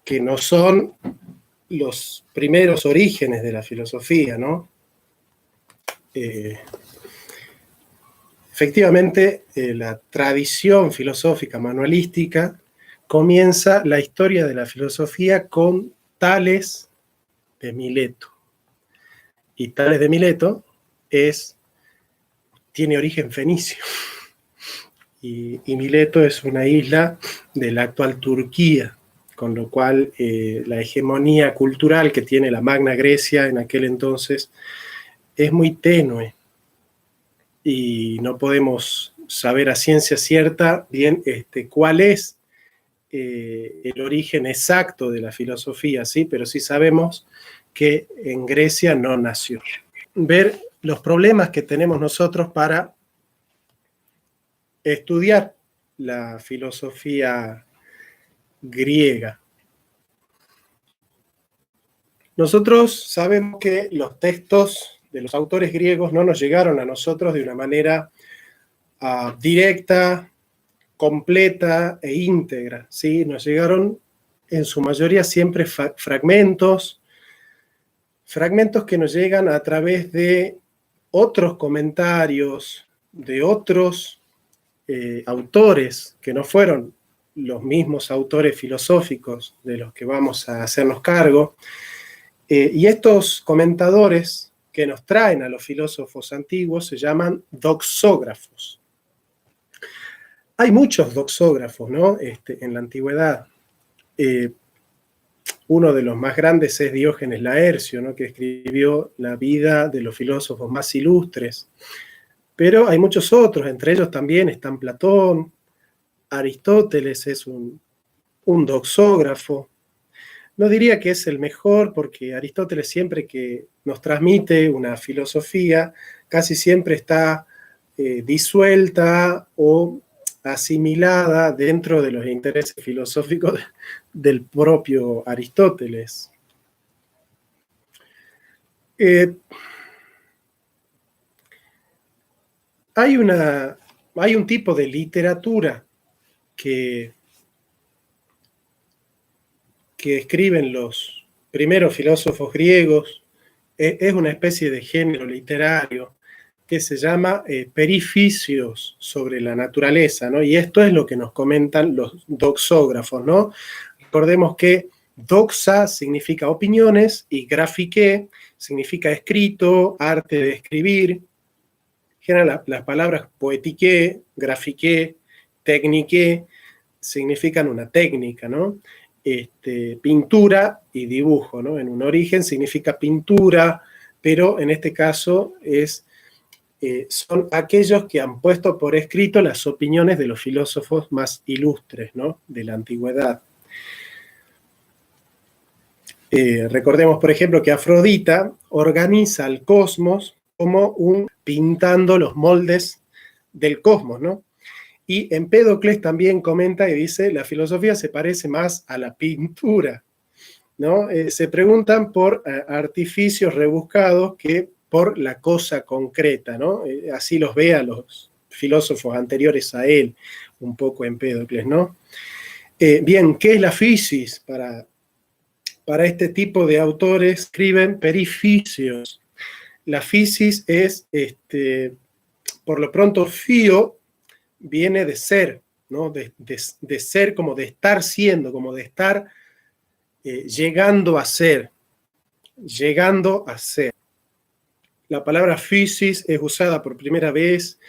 que no son los primeros orígenes de la filosofía, ¿no? Efectivamente, la tradición filosófica manualística comienza la historia de la filosofía con Tales de Mileto. Y Tales de Mileto tiene origen fenicio. Y Mileto es una isla de la actual Turquía, con lo cual la hegemonía cultural que tiene la Magna Grecia en aquel entonces es muy tenue y no podemos saber a ciencia cierta bien cuál es el origen exacto de la filosofía, ¿sí? Pero sí sabemos que en Grecia no nació. Ver los problemas que tenemos nosotros para estudiar la filosofía griega. Nosotros sabemos que los textos de los autores griegos no nos llegaron a nosotros de una manera directa, completa e íntegra, ¿sí? Nos llegaron en su mayoría siempre fragmentos que nos llegan a través de otros comentarios, de otros autores que no fueron los mismos autores filosóficos de los que vamos a hacernos cargo. Y estos comentadores que nos traen a los filósofos antiguos se llaman doxógrafos. Hay muchos doxógrafos, ¿no? En la antigüedad. Uno de los más grandes es Diógenes Laercio, ¿no? Que escribió la vida de los filósofos más ilustres. Pero hay muchos otros, entre ellos también están Platón, Aristóteles es un doxógrafo. No diría que es el mejor, porque Aristóteles siempre que nos transmite una filosofía, casi siempre está disuelta o asimilada dentro de los intereses filosóficos del propio Aristóteles. Hay un tipo de literatura que escriben los primeros filósofos griegos, es una especie de género literario que se llama perifisios sobre la naturaleza, ¿no? Y esto es lo que nos comentan los doxógrafos, ¿no? Recordemos que doxa significa opiniones y grafiqué significa escrito, arte de escribir. Las palabras poetiqué, grafiqué, tecniqué significan una técnica, ¿no? Pintura y dibujo, ¿no? En un origen significa pintura, pero en este caso son aquellos que han puesto por escrito las opiniones de los filósofos más ilustres, ¿no? De la antigüedad. Recordemos, por ejemplo, que Afrodita organiza el cosmos como pintando los moldes del cosmos, ¿no? Y Empédocles también comenta y dice, la filosofía se parece más a la pintura, ¿no? Se preguntan por artificios rebuscados que por la cosa concreta, ¿no? Así los ve a los filósofos anteriores a él, un poco Empédocles, ¿no? Bien, ¿qué es la physis? Para este tipo de autores escriben perifisios. La physis es, por lo pronto, fío, viene de ser, ¿no? De ser como de estar siendo, como de estar llegando a ser. La palabra physis es usada por primera vez,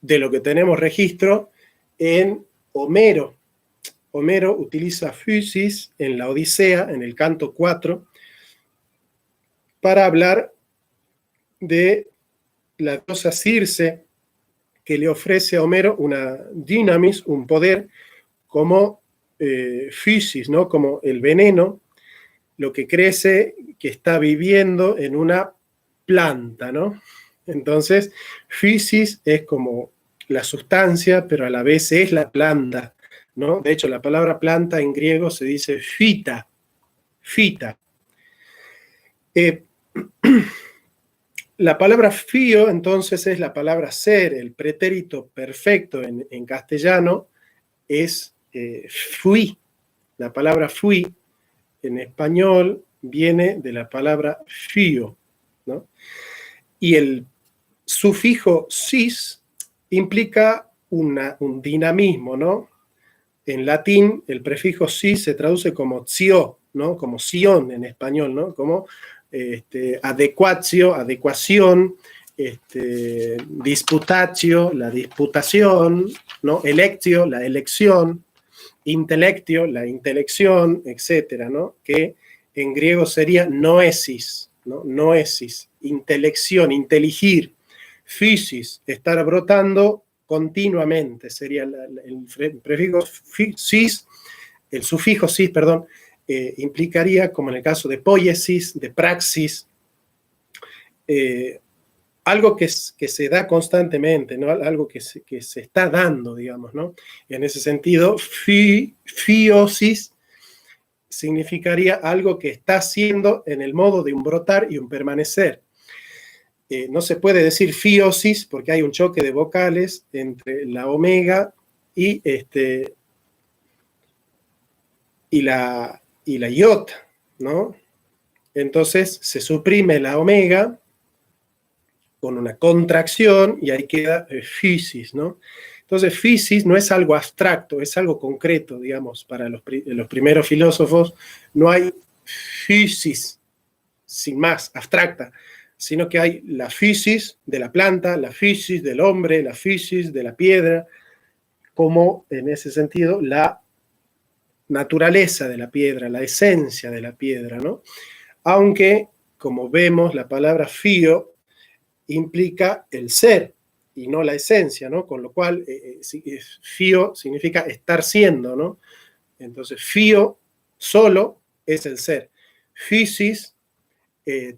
de lo que tenemos registro, en Homero. Homero utiliza physis en la Odisea, en el canto 4, para hablar de la diosa Circe, que le ofrece a Homero una dynamis, un poder, como physis, ¿no? Como el veneno, lo que crece, que está viviendo en una planta, ¿no? Entonces, physis es como la sustancia, pero a la vez es la planta, ¿no? De hecho, la palabra planta en griego se dice phyta. La palabra fío, entonces, es la palabra ser. El pretérito perfecto en castellano es fui. La palabra fui en español viene de la palabra fío, ¿no? Y el sufijo cis implica un dinamismo, ¿no? En latín, el prefijo cis se traduce como zio, ¿no? Como sion en español, ¿no? Como adecuación, disputatio, la disputación, ¿no? Electio, la elección, intelectio, la intelección, etcétera, ¿no? Que en griego sería noesis, ¿no? Noesis, intelección, inteligir, physis, estar brotando continuamente, sería el prefijo cis, el sufijo cis, perdón, implicaría, como en el caso de poiesis, de praxis, algo que se da constantemente, ¿no? Algo que se está dando, digamos, ¿no? En ese sentido, fiosis significaría algo que está haciendo en el modo de un brotar y un permanecer. No se puede decir fiosis porque hay un choque de vocales entre la omega y la iota, ¿no? Entonces se suprime la omega con una contracción y ahí queda physis, ¿no? Entonces, physis no es algo abstracto, es algo concreto, digamos, para los primeros filósofos. No hay physis, sin más, abstracta, sino que hay la physis de la planta, la physis del hombre, la physis de la piedra, como en ese sentido la naturaleza de la piedra, la esencia de la piedra, ¿no? Aunque, como vemos, la palabra fío implica el ser y no la esencia, ¿no? Con lo cual, fío significa estar siendo, ¿no? Entonces, fío solo es el ser. Physis,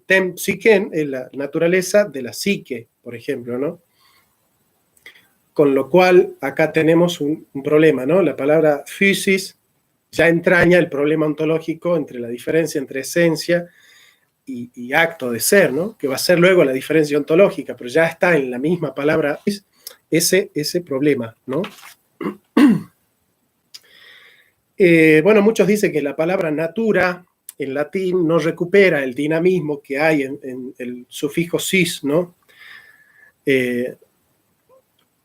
tem psiken, es la naturaleza de la psique, por ejemplo, ¿no? Con lo cual, acá tenemos un problema, ¿no? La palabra physis ya entraña el problema ontológico entre la diferencia entre esencia y acto de ser, ¿no? Que va a ser luego la diferencia ontológica, pero ya está en la misma palabra ese problema, ¿no? Bueno, muchos dicen que la palabra natura en latín no recupera el dinamismo que hay en el sufijo cis, ¿no?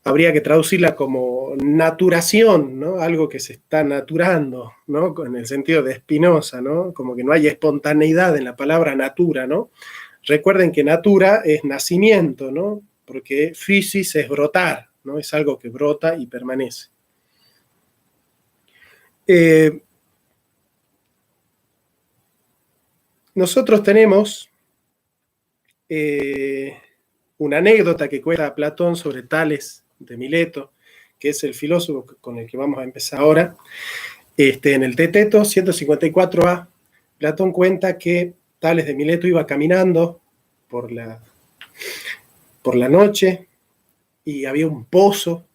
Habría que traducirla como naturación, ¿no? Algo que se está naturando, ¿no? En el sentido de Spinoza, ¿no? Como que no hay espontaneidad en la palabra natura, ¿no? Recuerden que natura es nacimiento, ¿no? Porque physis es brotar, ¿no? Es algo que brota y permanece. Nosotros tenemos una anécdota que cuenta Platón sobre Tales de Mileto, que es el filósofo con el que vamos a empezar ahora. En el Teteto 154a, Platón cuenta que Tales de Mileto iba caminando por la noche y había un pozo,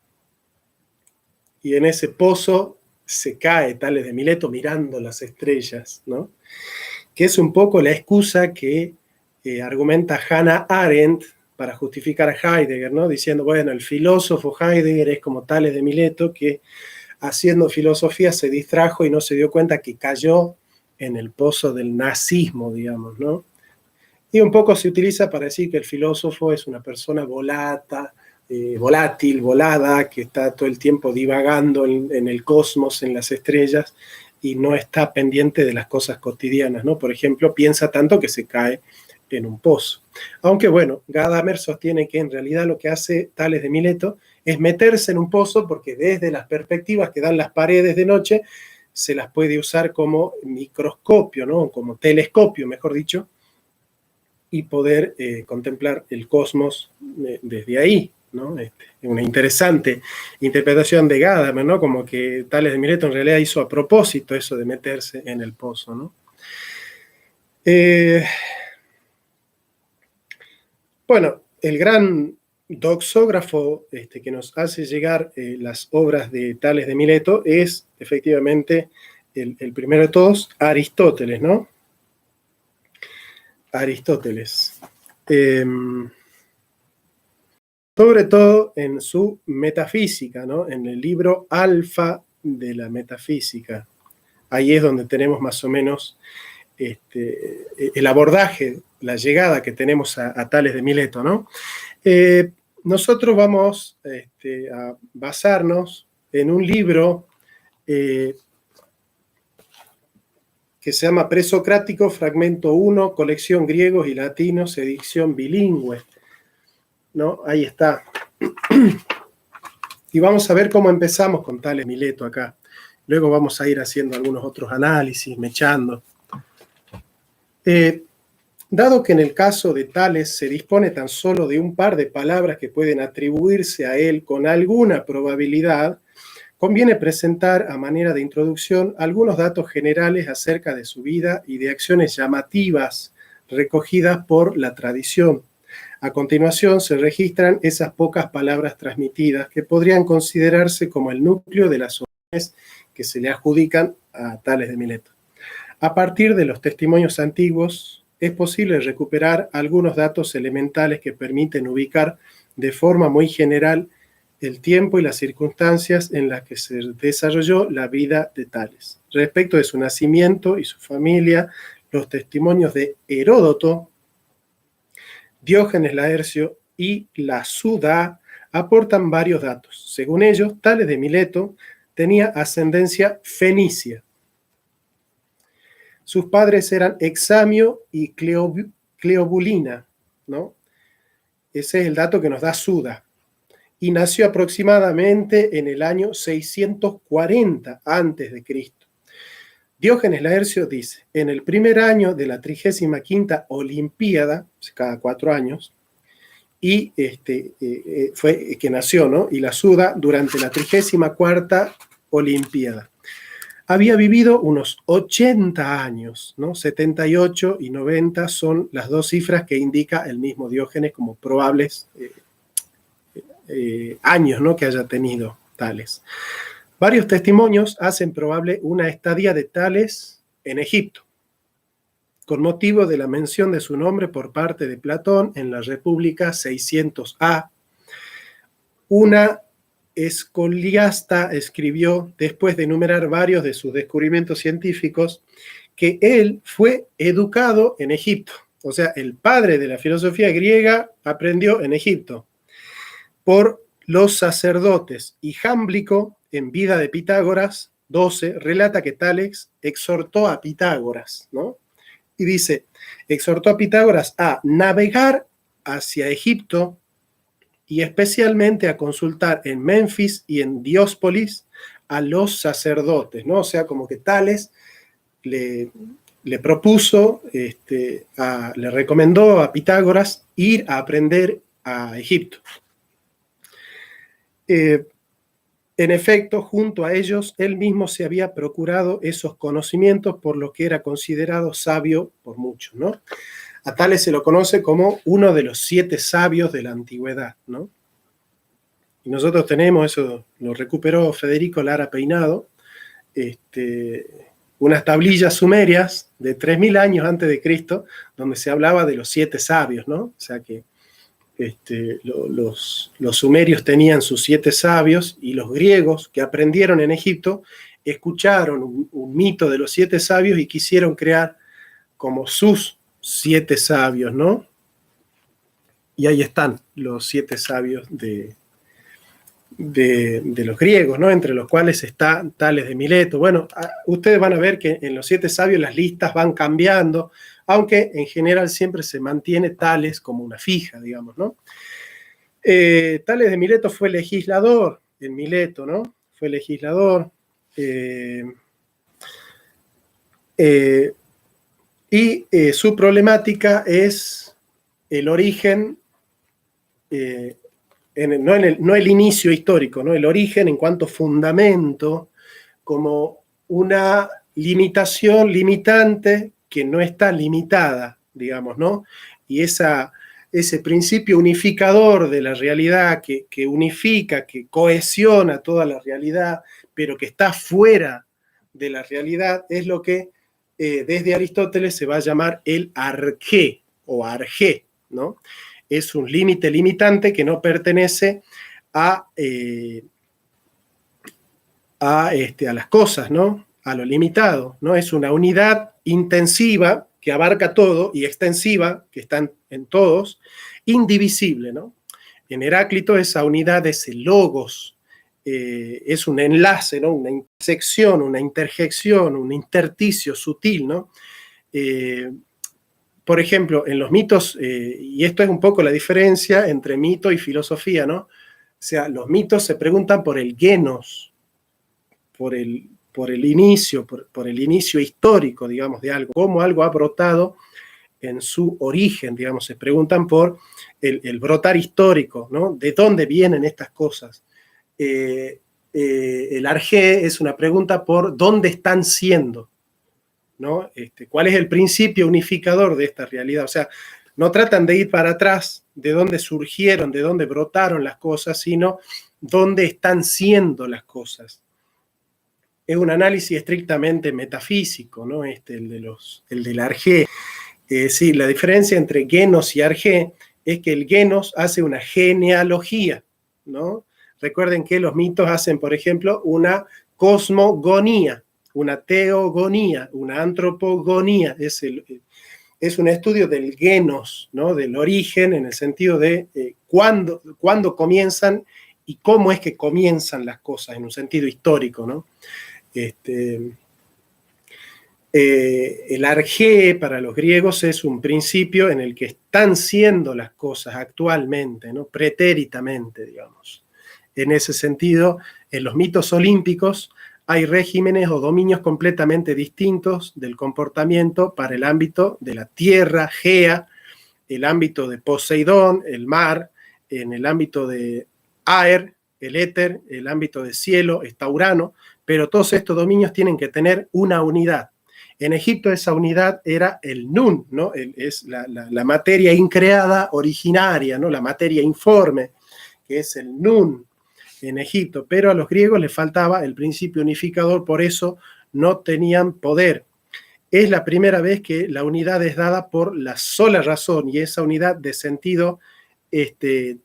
y en ese pozo se cae Tales de Mileto mirando las estrellas, ¿no? Que es un poco la excusa que argumenta Hannah Arendt para justificar a Heidegger, ¿no? Diciendo, bueno, el filósofo Heidegger es como Tales de Mileto, que haciendo filosofía se distrajo y no se dio cuenta que cayó en el pozo del nazismo, digamos, ¿no? Y un poco se utiliza para decir que el filósofo es una persona volátil, volada, que está todo el tiempo divagando en el cosmos, en las estrellas, y no está pendiente de las cosas cotidianas, ¿no? Por ejemplo, piensa tanto que se cae en un pozo. Aunque, bueno, Gadamer sostiene que en realidad lo que hace Tales de Mileto es meterse en un pozo porque desde las perspectivas que dan las paredes de noche se las puede usar como microscopio, ¿no? Como telescopio, mejor dicho, y poder contemplar el cosmos desde ahí, ¿no? Una interesante interpretación de Gadamer, ¿no? Como que Tales de Mileto en realidad hizo a propósito eso de meterse en el pozo, ¿no? Bueno, el gran doxógrafo que nos hace llegar las obras de Tales de Mileto es efectivamente el primero de todos, Aristóteles, ¿no? Aristóteles. Sobre todo en su metafísica, ¿no? En el libro Alfa de la Metafísica. Ahí es donde tenemos más o menos el abordaje, la llegada que tenemos a Tales de Mileto, ¿no? Nosotros vamos a basarnos en un libro que se llama Presocrático, fragmento 1, colección griegos y latinos, edición bilingüe, ¿no? Ahí está. Y vamos a ver cómo empezamos con Tales de Mileto acá. Luego vamos a ir haciendo algunos otros análisis, mechando. Dado que en el caso de Tales se dispone tan solo de un par de palabras que pueden atribuirse a él con alguna probabilidad, conviene presentar a manera de introducción algunos datos generales acerca de su vida y de acciones llamativas recogidas por la tradición. A continuación se registran esas pocas palabras transmitidas que podrían considerarse como el núcleo de las opiniones que se le adjudican a Tales de Mileto. A partir de los testimonios antiguos, es posible recuperar algunos datos elementales que permiten ubicar de forma muy general el tiempo y las circunstancias en las que se desarrolló la vida de Tales. Respecto de su nacimiento y su familia, los testimonios de Heródoto, Diógenes Laercio y la Suda aportan varios datos. Según ellos, Tales de Mileto tenía ascendencia fenicia. Sus padres eran Examio y Cleobulina, ¿no? Ese es el dato que nos da Suda. Y nació aproximadamente en el año 640 a.C. Diógenes Laercio dice, en el primer año de la 35ª Olimpiada, cada 4 años, y fue que nació, ¿no? Y la Suda durante la 34ª Olimpiada. Había vivido unos 80 años, ¿no? 78 y 90 son las dos cifras que indica el mismo Diógenes como probables años, ¿no? Que haya tenido Tales. Varios testimonios hacen probable una estadía de Tales en Egipto, con motivo de la mención de su nombre por parte de Platón en la República 600 A. Una escoliasta escribió, después de enumerar varios de sus descubrimientos científicos, que él fue educado en Egipto. O sea, el padre de la filosofía griega aprendió en Egipto por los sacerdotes. Y Jámblico, en Vida de Pitágoras 12, relata que Tales exhortó a Pitágoras, ¿no? Y dice, exhortó a Pitágoras a navegar hacia Egipto y especialmente a consultar en Menfis y en Diospolis a los sacerdotes, ¿no? O sea, como que Tales le propuso, le recomendó a Pitágoras ir a aprender a Egipto. En efecto, junto a ellos, él mismo se había procurado esos conocimientos por lo que era considerado sabio por muchos, ¿no? A Tales se lo conoce como uno de los 7 sabios de la antigüedad, ¿no? Y nosotros tenemos, eso lo recuperó Federico Lara Peinado, unas tablillas sumerias de 3000 años antes de Cristo, donde se hablaba de los 7 sabios, ¿no? O sea que los sumerios tenían sus 7 sabios y los griegos que aprendieron en Egipto escucharon un mito de los 7 sabios y quisieron crear como sus 7 sabios, ¿no? Y ahí están los 7 sabios de los griegos, ¿no? Entre los cuales está Tales de Mileto. Bueno, ustedes van a ver que en los 7 sabios las listas van cambiando, aunque en general siempre se mantiene Tales como una fija, digamos, ¿no? Tales de Mileto fue legislador en Mileto, ¿no? Fue legislador. Y su problemática es el origen, no el inicio histórico, ¿no? El origen en cuanto fundamento, como una limitación limitante que no está limitada, digamos, ¿no? Y ese principio unificador de la realidad que unifica, que cohesiona toda la realidad, pero que está fuera de la realidad, es lo que desde Aristóteles se va a llamar el arqué o arjé, ¿no? Es un límite limitante que no pertenece a las cosas, ¿no? a lo limitado, ¿no? Es una unidad intensiva que abarca todo y extensiva, que están en todos, indivisible, ¿no? En Heráclito esa unidad es el logos, es un enlace, ¿no? Una intersección, una interjección, un intersticio sutil, ¿no? Por ejemplo, en los mitos, y esto es un poco la diferencia entre mito y filosofía, ¿no? O sea, los mitos se preguntan por el genos, por el inicio, por el inicio histórico, digamos, de algo, cómo algo ha brotado en su origen, digamos, se preguntan por el brotar histórico, ¿no? ¿De dónde vienen estas cosas? El Arjé es una pregunta por dónde están siendo, ¿no? ¿Cuál es el principio unificador de esta realidad? O sea, no tratan de ir para atrás, de dónde surgieron, de dónde brotaron las cosas, sino dónde están siendo las cosas. Es un análisis estrictamente metafísico, ¿no? El del Arjé. Sí, la diferencia entre genos y arjé es que el genos hace una genealogía, ¿no? Recuerden que los mitos hacen, por ejemplo, una cosmogonía, una teogonía, una antropogonía. Es un estudio del genos, ¿no? Del origen, en el sentido de cuándo comienzan y cómo es que comienzan las cosas, en un sentido histórico, ¿no? El arjé para los griegos es un principio en el que están siendo las cosas actualmente, ¿no? Pretéritamente, digamos. En ese sentido, en los mitos olímpicos hay regímenes o dominios completamente distintos del comportamiento para el ámbito de la tierra, Gea, el ámbito de Poseidón, el mar, en el ámbito de Aer, el éter, el ámbito de cielo, está Urano, pero todos estos dominios tienen que tener una unidad. En Egipto esa unidad era el Nun, ¿no? Es la materia increada originaria, ¿no? La materia informe, que es el Nun en Egipto, pero a los griegos les faltaba el principio unificador, por eso no tenían poder. Es la primera vez que la unidad es dada por la sola razón, y esa unidad de sentido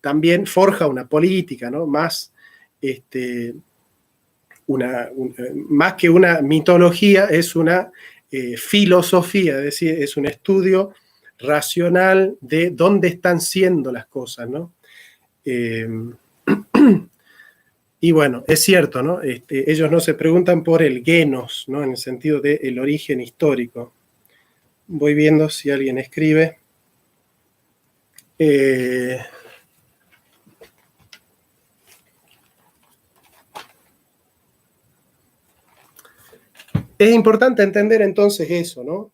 también forja una política, ¿no? Más más que una mitología, es una filosofía, es decir, es un estudio racional de dónde están siendo las cosas, ¿no? Y bueno, es cierto, ¿no? Ellos no se preguntan por el genos, ¿no? En el sentido del origen histórico. Voy viendo si alguien escribe. Es importante entender entonces eso, ¿no?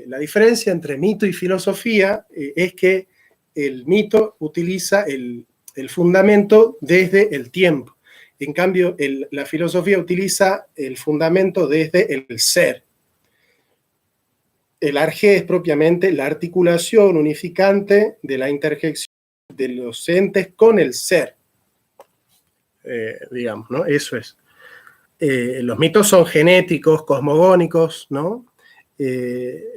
La diferencia entre mito y filosofía es que el mito utiliza el fundamento desde el tiempo. En cambio, la filosofía utiliza el fundamento desde el ser. El arjé es propiamente la articulación unificante de la interjección de los entes con el ser. Digamos, ¿no? Eso es. Los mitos son genéticos, cosmogónicos, ¿no?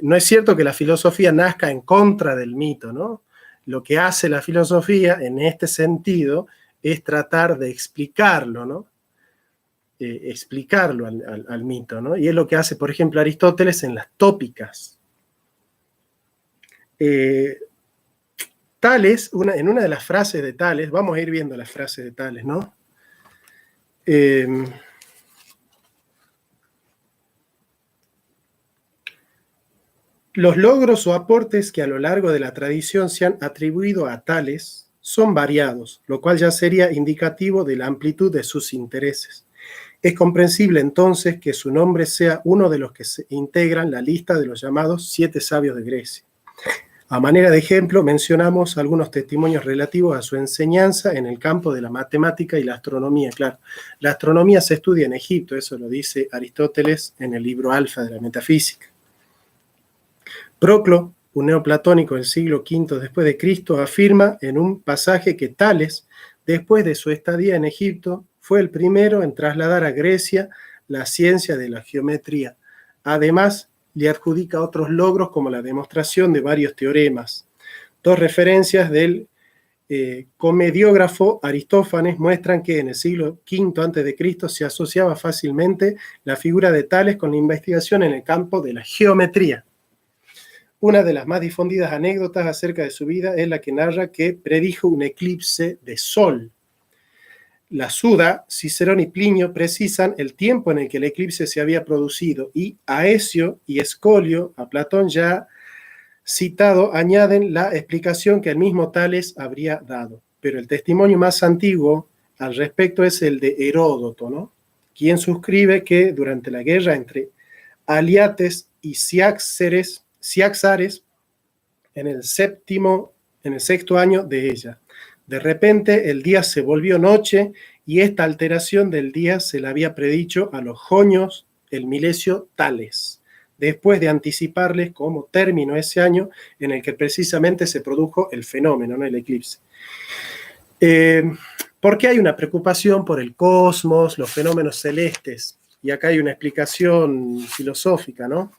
No es cierto que la filosofía nazca en contra del mito, ¿no? Lo que hace la filosofía en este sentido es tratar de explicarlo, ¿no? Explicarlo al mito, ¿no? Y es lo que hace, por ejemplo, Aristóteles en las tópicas. Tales, en una de las frases de Tales, vamos a ir viendo las frases de Tales, ¿no? Los logros o aportes que a lo largo de la tradición se han atribuido a Tales son variados, lo cual ya sería indicativo de la amplitud de sus intereses. Es comprensible entonces que su nombre sea uno de los que se integran la lista de los llamados 7 sabios de Grecia. A manera de ejemplo, mencionamos algunos testimonios relativos a su enseñanza en el campo de la matemática y la astronomía. Claro, la astronomía se estudia en Egipto, eso lo dice Aristóteles en el libro Alfa de la Metafísica. Proclo, un neoplatónico del siglo V después de Cristo, afirma en un pasaje que Tales, después de su estadía en Egipto, fue el primero en trasladar a Grecia la ciencia de la geometría. Además, le adjudica otros logros como la demostración de varios teoremas. 2 referencias del comediógrafo Aristófanes muestran que en el siglo V a.C. se asociaba fácilmente la figura de Tales con la investigación en el campo de la geometría. Una de las más difundidas anécdotas acerca de su vida es la que narra que predijo un eclipse de sol. La Suda, Cicerón y Plinio precisan el tiempo en el que el eclipse se había producido, y Aecio y Escolio, a Platón ya citado, añaden la explicación que el mismo Tales habría dado. Pero el testimonio más antiguo al respecto es el de Heródoto, ¿no? Quien suscribe que durante la guerra entre Aliates y Ciaxares, en el sexto año de ella, de repente el día se volvió noche, y esta alteración del día se la había predicho a los jonios el milesio Tales, después de anticiparles como término ese año en el que precisamente se produjo el fenómeno, ¿no? El eclipse. ¿Por qué hay una preocupación por el cosmos, los fenómenos celestes? Y acá hay una explicación filosófica, ¿no?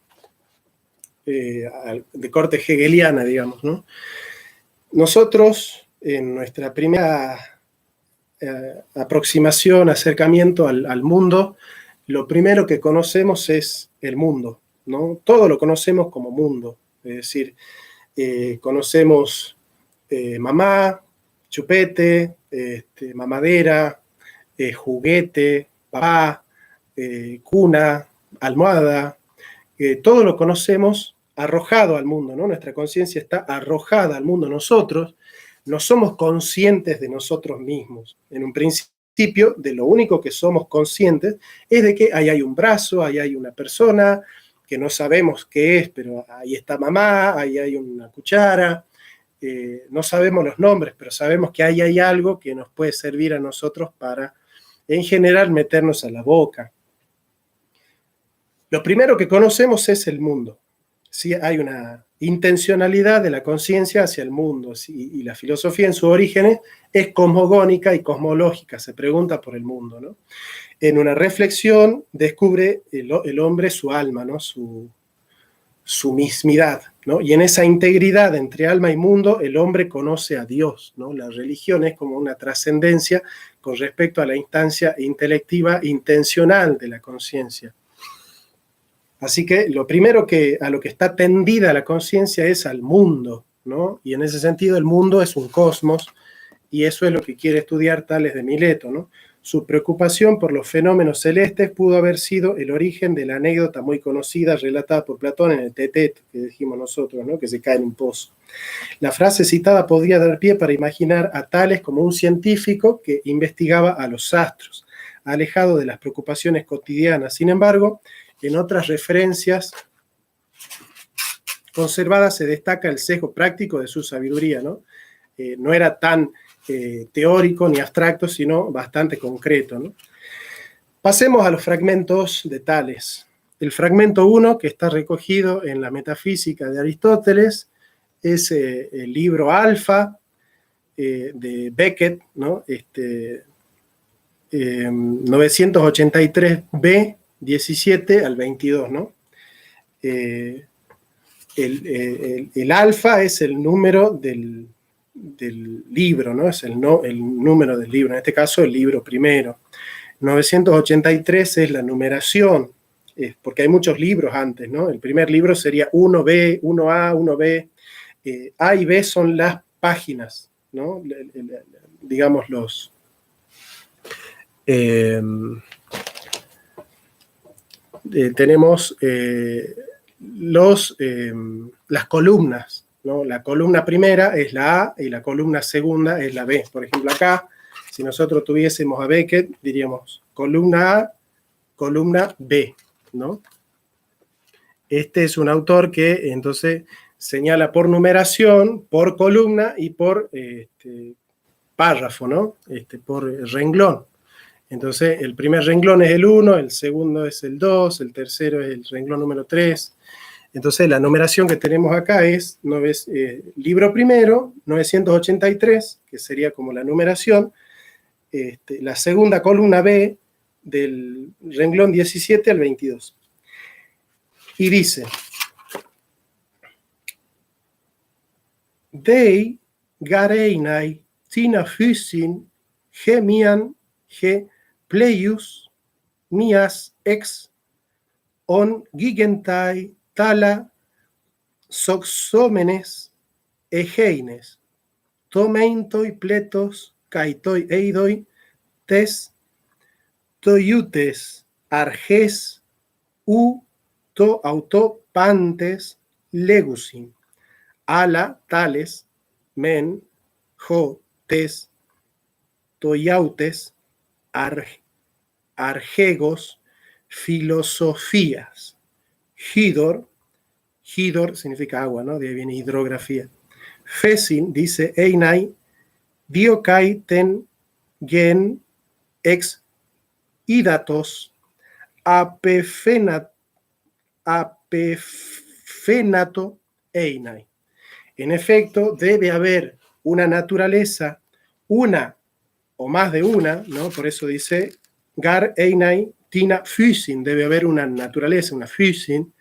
De corte hegeliana, digamos, ¿no? Nosotros, en nuestra primera aproximación, acercamiento al mundo, lo primero que conocemos es el mundo, ¿no? Todo lo conocemos como mundo, es decir, conocemos mamá, chupete, mamadera, juguete, papá, cuna, almohada, todo lo conocemos arrojado al mundo, ¿no? Nuestra conciencia está arrojada al mundo. Nosotros no somos conscientes de nosotros mismos. En un principio, de lo único que somos conscientes es de que ahí hay un brazo, ahí hay una persona, que no sabemos qué es, pero ahí está mamá, ahí hay una cuchara, no sabemos los nombres, pero sabemos que ahí hay algo que nos puede servir a nosotros para, en general, meternos a la boca. Lo primero que conocemos es el mundo. ¿Sí? Hay una intencionalidad de la conciencia hacia el mundo, ¿sí? Y la filosofía en sus orígenes es cosmogónica y cosmológica, se pregunta por el mundo, ¿no? En una reflexión descubre el hombre su alma, ¿no? Su mismidad, ¿no? Y en esa integridad entre alma y mundo el hombre conoce a Dios, ¿no? La religión es como una trascendencia con respecto a la instancia intelectiva intencional de la conciencia. Así que lo primero a lo que está tendida la conciencia es al mundo, ¿no? Y en ese sentido el mundo es un cosmos, y eso es lo que quiere estudiar Tales de Mileto, ¿no? Su preocupación por los fenómenos celestes pudo haber sido el origen de la anécdota muy conocida relatada por Platón en el Teteto, que dijimos nosotros, ¿no? Que se cae en un pozo. La frase citada podría dar pie para imaginar a Tales como un científico que investigaba a los astros, alejado de las preocupaciones cotidianas. Sin embargo, en otras referencias conservadas se destaca el sesgo práctico de su sabiduría, ¿no? No era tan teórico ni abstracto, sino bastante concreto, ¿no? Pasemos a los fragmentos de Tales. El fragmento 1, que está recogido en la Metafísica de Aristóteles, es el libro Alfa de Beckett, ¿no? 983b, 17 al 22, ¿no? El alfa es el número del libro, ¿no? Es el número del libro, en este caso el libro primero. 983 es la numeración, porque hay muchos libros antes, ¿no? El primer libro sería 1b, 1a, 1b. A y B son las páginas, ¿no? Digamos los... tenemos las columnas, ¿no? La columna primera es la A y la columna segunda es la B. Por ejemplo, acá, si nosotros tuviésemos a Beckett, diríamos columna A, columna B, ¿no? Este es un autor que entonces señala por numeración, por columna y por párrafo, ¿no? Por renglón. Entonces, el primer renglón es el 1, el segundo es el 2, el tercero es el renglón número 3. Entonces, la numeración que tenemos acá es libro primero, 983, que sería como la numeración, la segunda columna B del renglón 17 al 22. Y dice, Dei gareinai tina physin, ge mian, ge pleius, mias ex, on gigentai, tala, soxómenes, egeines, tomeintoi pletos, caitoi eidoi, tes, toiutes, arges, u, to, auto, pantes, legusin, ala, tales, men, jo, tes, toyautes, argegos, filosofías, hidor, hidor significa agua, ¿no? De ahí viene hidrografía. Fesin dice, einai, diokai ten, gen, ex, idatos, apefenato, einai. En efecto, debe haber una naturaleza, una o más de una, ¿no? Por eso dice, gar, einai, tina, physin, debe haber una naturaleza, una physin,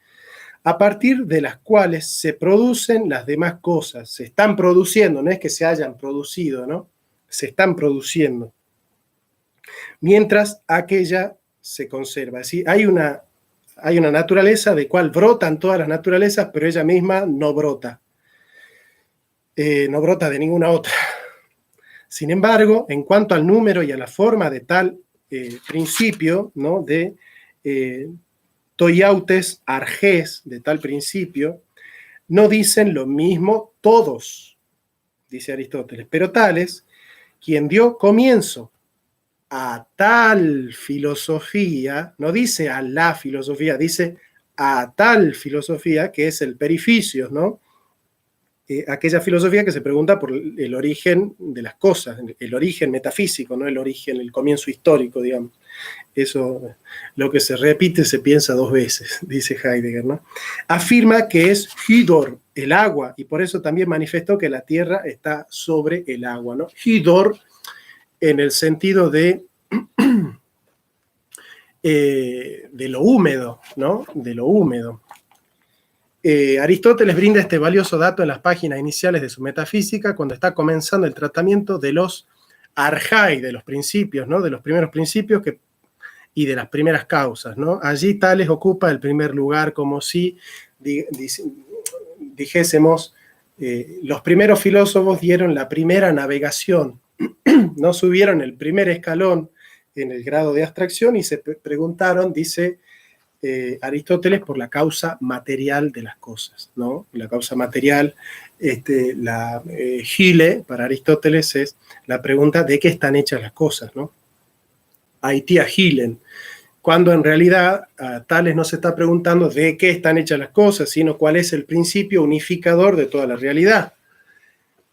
a partir de las cuales se producen las demás cosas. Se están produciendo, no es que se hayan producido, ¿no? Se están produciendo. Mientras aquella se conserva. Es decir, hay una naturaleza de cual brotan todas las naturalezas, pero ella misma no brota. No brota de ninguna otra. Sin embargo, en cuanto al número y a la forma de tal principio, ¿no? De toyautes, arges, de tal principio, no dicen lo mismo todos, dice Aristóteles, pero Tales, quien dio comienzo a tal filosofía, no dice a la filosofía, dice a tal filosofía, que es el perificios, ¿no? Aquella filosofía que se pregunta por el origen de las cosas, el origen metafísico, no el origen, el comienzo histórico, digamos. Eso, lo que se repite se piensa dos veces, dice Heidegger, ¿no? Afirma que es hidor, el agua, y por eso también manifestó que la tierra está sobre el agua, ¿no? Hidor en el sentido de lo húmedo, ¿no? De lo húmedo. Aristóteles brinda este valioso dato en las páginas iniciales de su Metafísica cuando está comenzando el tratamiento de los arjai, de los principios, ¿no? De los primeros principios y de las primeras causas, ¿no? Allí Tales ocupa el primer lugar como si dijésemos, los primeros filósofos dieron la primera navegación, no subieron el primer escalón en el grado de abstracción y se preguntaron, dice Aristóteles, por la causa material de las cosas, ¿no? La causa material, Gile, para Aristóteles, es la pregunta de qué están hechas las cosas, ¿no? Aitia Gilen, cuando en realidad Tales no se está preguntando de qué están hechas las cosas, sino cuál es el principio unificador de toda la realidad.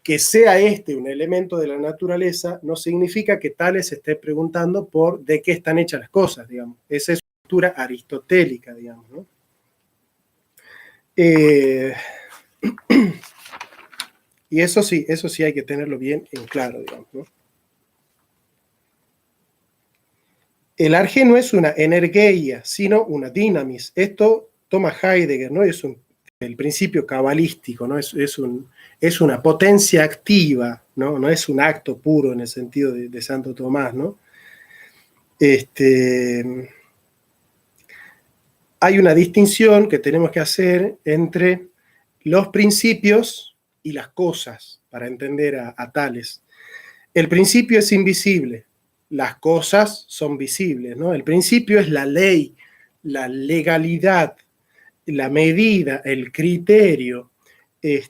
Que sea un elemento de la naturaleza no significa que Tales esté preguntando por de qué están hechas las cosas, digamos. Esa es una postura aristotélica, digamos, ¿no? Y eso sí hay que tenerlo bien en claro, digamos, ¿no? El arge no es una energía, sino una dinamis. Esto toma Heidegger, ¿no? Es el principio cabalístico, ¿no? Es una potencia activa, ¿no? No es un acto puro en el sentido de Santo Tomás, ¿no? Hay una distinción que tenemos que hacer entre los principios y las cosas, para entender a Tales. El principio es invisible, las cosas son visibles, ¿no? El principio es la ley, la legalidad, la medida, el criterio,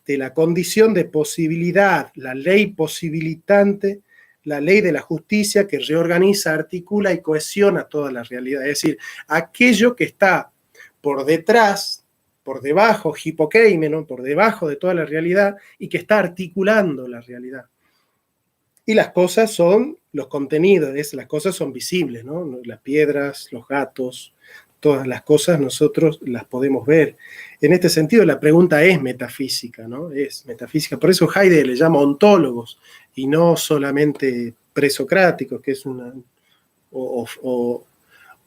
la condición de posibilidad, la ley posibilitante, la ley de la justicia que reorganiza, articula y cohesiona toda la realidad. Es decir, aquello que está por detrás, por debajo, hipokeimenon, por debajo de toda la realidad y que está articulando la realidad. Y las cosas son los contenidos, las cosas son visibles, ¿no? Las piedras, los gatos, todas las cosas nosotros las podemos ver. En este sentido, la pregunta es metafísica, ¿no? Es metafísica. Por eso Heidegger le llama ontólogos y no solamente presocráticos, que es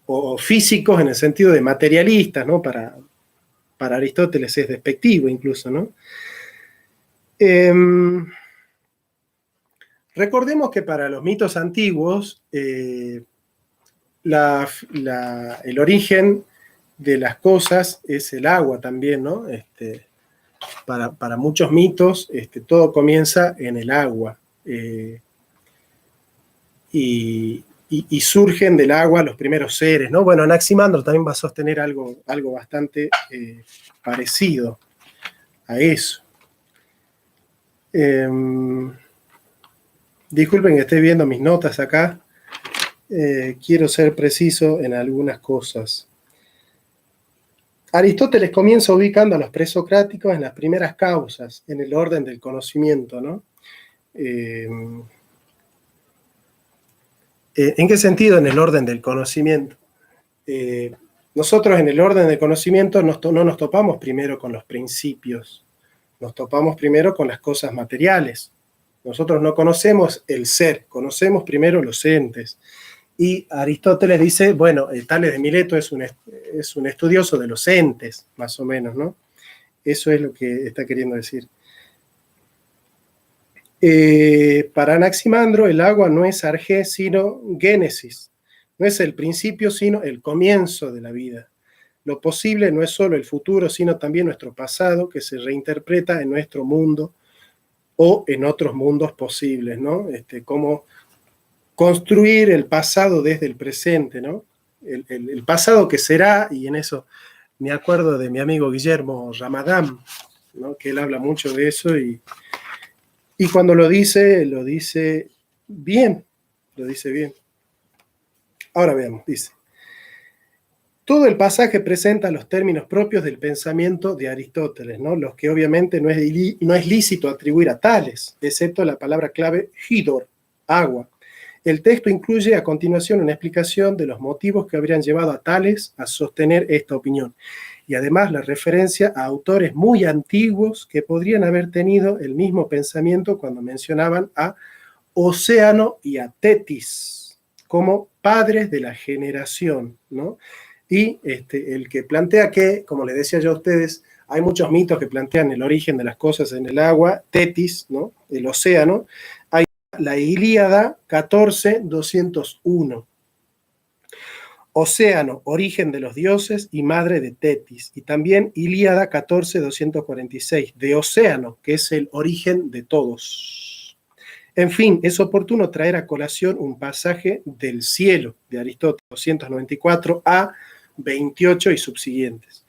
o físicos en el sentido de materialistas, ¿no? Para Aristóteles es despectivo incluso, ¿no? Recordemos que para los mitos antiguos, el origen de las cosas es el agua también, ¿no? Para muchos mitos, todo comienza en el agua. Y surgen del agua los primeros seres, ¿no? Bueno, Anaximandro también va a sostener algo bastante parecido a eso. Disculpen que esté viendo mis notas acá. Quiero ser preciso en algunas cosas. Aristóteles comienza ubicando a los presocráticos en las primeras causas, en el orden del conocimiento, ¿no? ¿En qué sentido en el orden del conocimiento? Nosotros en el orden del conocimiento no nos topamos primero con los principios, nos topamos primero con las cosas materiales. Nosotros no conocemos el ser, conocemos primero los entes. Y Aristóteles dice, bueno, Tales de Mileto es un estudioso de los entes, más o menos, ¿no? Eso es lo que está queriendo decir. Para Anaximandro, el agua no es arjé, sino génesis. No es el principio, sino el comienzo de la vida. Lo posible no es solo el futuro, sino también nuestro pasado, que se reinterpreta en nuestro mundo o en otros mundos posibles, ¿no? Como construir el pasado desde el presente, ¿no? El pasado que será, y en eso me acuerdo de mi amigo Guillermo Ramadán, ¿no? Que él habla mucho de eso y cuando lo dice bien, lo dice bien. Ahora veamos, dice. Todo el pasaje presenta los términos propios del pensamiento de Aristóteles, ¿no? Los que obviamente no es lícito atribuir a Tales, excepto la palabra clave hidor, agua. El texto incluye a continuación una explicación de los motivos que habrían llevado a Tales a sostener esta opinión, y además la referencia a autores muy antiguos que podrían haber tenido el mismo pensamiento cuando mencionaban a Océano y a Tetis como padres de la generación, ¿no? Y el que plantea que, como les decía yo a ustedes, hay muchos mitos que plantean el origen de las cosas en el agua, Tetis, ¿no? El océano. Hay la Ilíada 14:201. Océano, origen de los dioses y madre de Tetis. Y también Ilíada 14:246, de Océano, que es el origen de todos. En fin, es oportuno traer a colación un pasaje del cielo de Aristóteles 294a-28 y subsiguientes,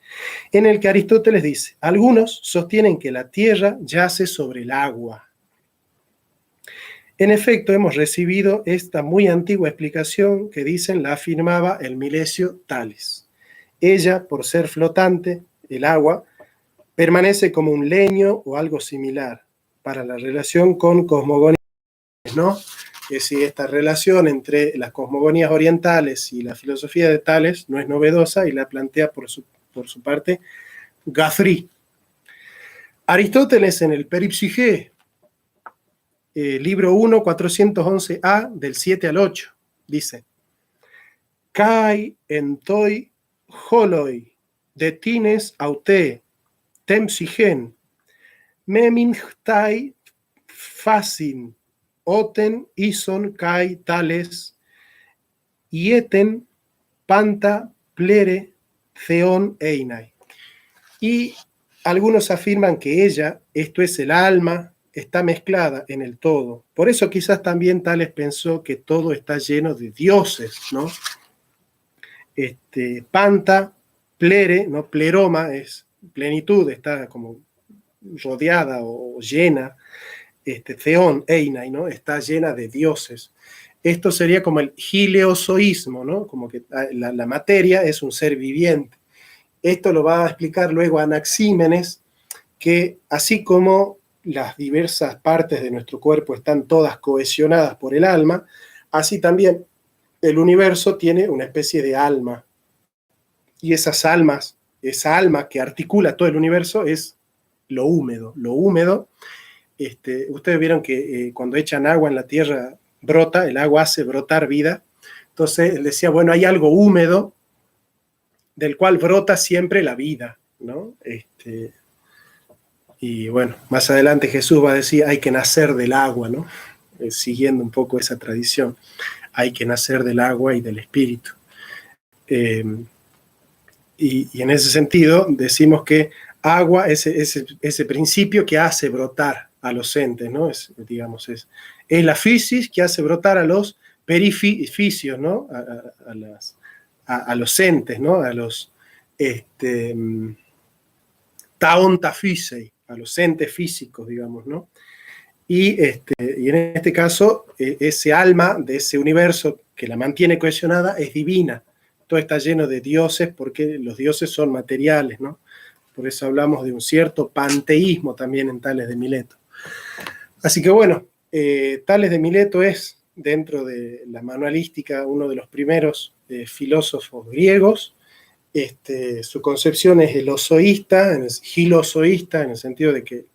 en el que Aristóteles dice, algunos sostienen que la tierra yace sobre el agua. En efecto, hemos recibido esta muy antigua explicación que dicen la afirmaba el Milesio Tales. Ella, por ser flotante, el agua, permanece como un leño o algo similar para la relación con cosmogonías, ¿no? Es decir, esta relación entre las cosmogonías orientales y la filosofía de Tales no es novedosa y la plantea por su parte Guthrie. Aristóteles en el Peripsige, libro 1, 411a, del 7 al 8, dice, Kai entoi holoi, detines aute, tempsigen, meminchtai facin, oten ison kai tales, ieten panta plere theon einai. Y algunos afirman que ella, esto es el alma, está mezclada en el todo. Por eso quizás también Tales pensó que todo está lleno de dioses, ¿no? Panta, plere, ¿no? Pleroma es plenitud, está como rodeada o llena. Theon, Einai, ¿no? Está llena de dioses. Esto sería como el gileozoísmo, ¿no? Como que la materia es un ser viviente. Esto lo va a explicar luego Anaxímenes, que así como las diversas partes de nuestro cuerpo están todas cohesionadas por el alma, así también el universo tiene una especie de alma. Y esas almas, esa alma que articula todo el universo es lo húmedo. Lo húmedo, ustedes vieron que cuando echan agua en la tierra brota, el agua hace brotar vida. Entonces él decía, bueno, hay algo húmedo del cual brota siempre la vida, ¿no? Y bueno, más adelante Jesús va a decir, hay que nacer del agua, ¿no? siguiendo un poco esa tradición. Hay que nacer del agua y del espíritu. Y en ese sentido decimos que agua es ese principio que hace brotar a los entes, ¿no? Es la physis que hace brotar a los perificios, ¿no? A los entes, ¿no? A los taonta physei, a los entes físicos, digamos, ¿no? Y en este caso, ese alma de ese universo que la mantiene cohesionada es divina. Todo está lleno de dioses porque los dioses son materiales, ¿no? Por eso hablamos de un cierto panteísmo también en Tales de Mileto. Así que bueno, Tales de Mileto es, dentro de la manualística, uno de los primeros filósofos griegos. Su concepción es gilozoísta, en el sentido de que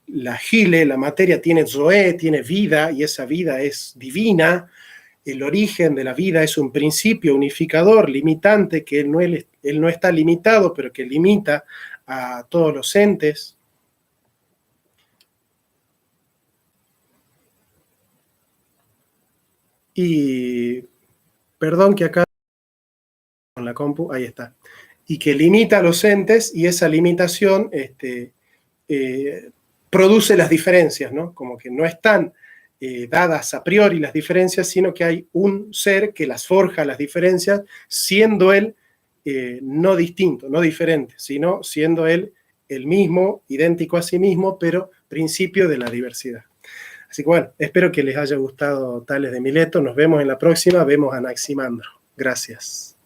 la gile, la materia, tiene zoé, tiene vida, y esa vida es divina. El origen de la vida es un principio unificador, limitante, que él no está limitado, pero que limita a todos los entes. Y, perdón que acá con la compu, ahí está. Y que limita a los entes, y esa limitación produce las diferencias, ¿no? Como que no están dadas a priori las diferencias, sino que hay un ser que las forja, las diferencias, siendo él no distinto, no diferente, sino siendo él el mismo, idéntico a sí mismo, pero principio de la diversidad. Así que bueno, espero que les haya gustado Tales de Mileto. Nos vemos en la próxima. Vemos a Anaximandro. Gracias.